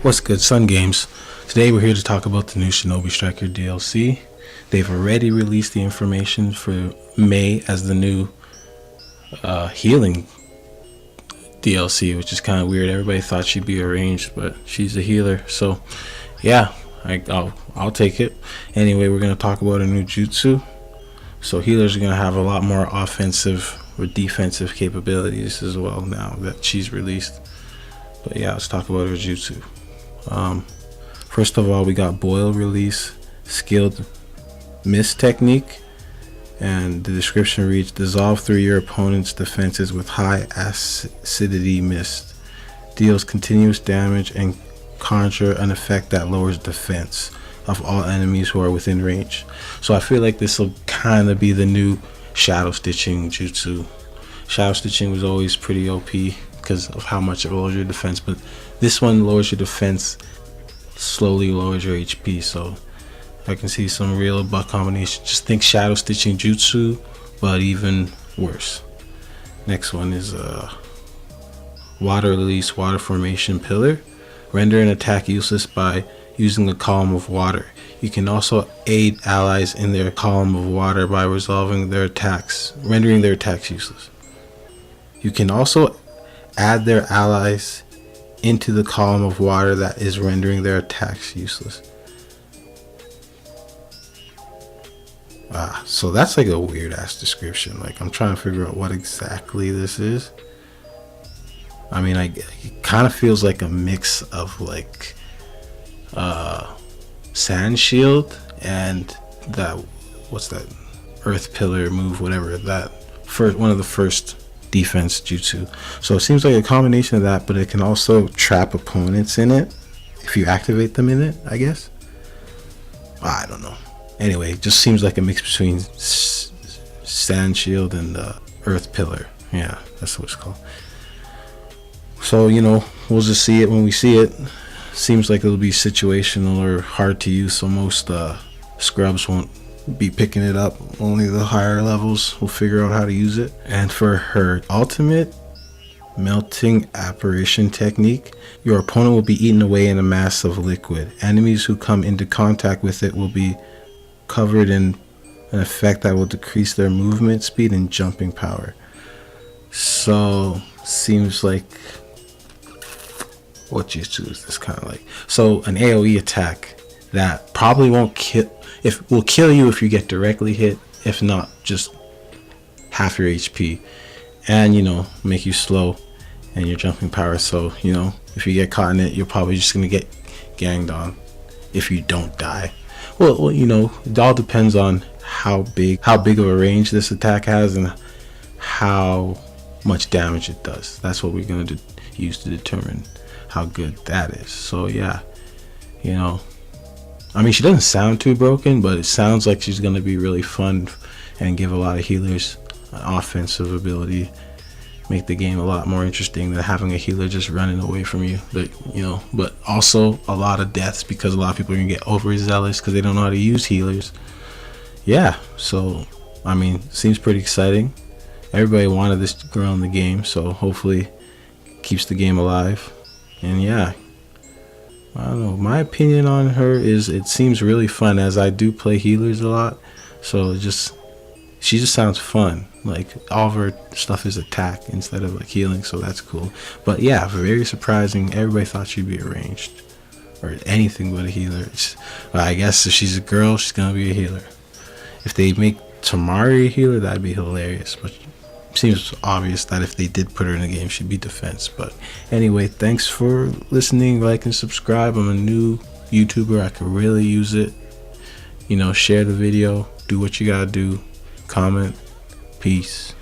What's good, Sun Games? Today we're here to talk about the new Shinobi Striker DLC. They've already released the information for May as the new healing DLC, which is kind of weird. Everybody thought she'd be a ranged, but she's a healer. So yeah, I'll take it. Anyway, we're going to talk about a new jutsu. So healers are going to have a lot more offensive or defensive capabilities as well now that she's released. But yeah, let's talk about her jutsu. First of all, we got Boil Release Skilled Mist Technique, and the description reads: dissolve through your opponent's defenses with high acidity mist, deals continuous damage and conjure an effect that lowers defense of all enemies who are within range. So I feel like this will kind of be the new shadow stitching jutsu. Shadow stitching was always pretty OP because of how much it lowers your defense, but this one lowers your defense, slowly lowers your HP. So I can see some real butt combination. Just think shadow stitching jutsu, but even worse. Next one is water release water formation pillar. Render an attack useless by using the column of water. You can also aid allies in their column of water by resolving their attacks, rendering their attacks useless. You can also add their allies into the column of water that is rendering their attacks useless. So that's like a weird ass description. Like, I'm trying to figure out what exactly this is. I mean, it kind of feels like a mix of like Sand Shield and that, what's that, Earth Pillar move, whatever, that first one of the first defense jutsu. So it seems like a combination of that, but it can also trap opponents in it if you activate them in it, I guess. I don't know. Anyway, it just seems like a mix between Sand Shield and Earth Pillar. Yeah, that's what it's called. So, you know, we'll just see it when we see it. Seems like it'll be situational or hard to use, so most scrubs won't be picking it up. Only the higher levels will figure out how to use it. And for her ultimate, melting apparition technique, your opponent will be eaten away in a mass of liquid. Enemies who come into contact with it will be covered in an effect that will decrease their movement speed and jumping power. So seems like, what jutsu is this kind of like? So an AoE attack that probably won't kill, will kill you if you get directly hit, if not just half your HP, and, you know, make you slow and your jumping power. So, you know, if you get caught in it, you're probably just gonna get ganged on if you don't die. Well, you know, it all depends on how big of a range this attack has and how much damage it does. That's what we're going to use to determine how good that is. So yeah, you know, I mean, she doesn't sound too broken, but it sounds like she's going to be really fun and give a lot of healers an offensive ability, make the game a lot more interesting than having a healer just running away from you. But, you know, but also a lot of deaths because a lot of people are going to get overzealous because they don't know how to use healers. Yeah, so I mean, seems pretty exciting. Everybody wanted this girl in the game, so hopefully keeps the game alive. And yeah, I don't know, my opinion on her is it seems really fun, as I do play healers a lot, so she just sounds fun. Like, all of her stuff is attack instead of like healing, so that's cool. But yeah, very surprising. Everybody thought she'd be a ranged or anything but a healer. Well, I guess if she's a girl, she's gonna be a healer. If they make Tamari a healer, that'd be hilarious. But seems obvious that if they did put her in the game, she'd be defense. But anyway, thanks for listening. Like and subscribe. I'm a new YouTuber. I could really use it. You know, share the video. Do what you gotta do. Comment. Peace.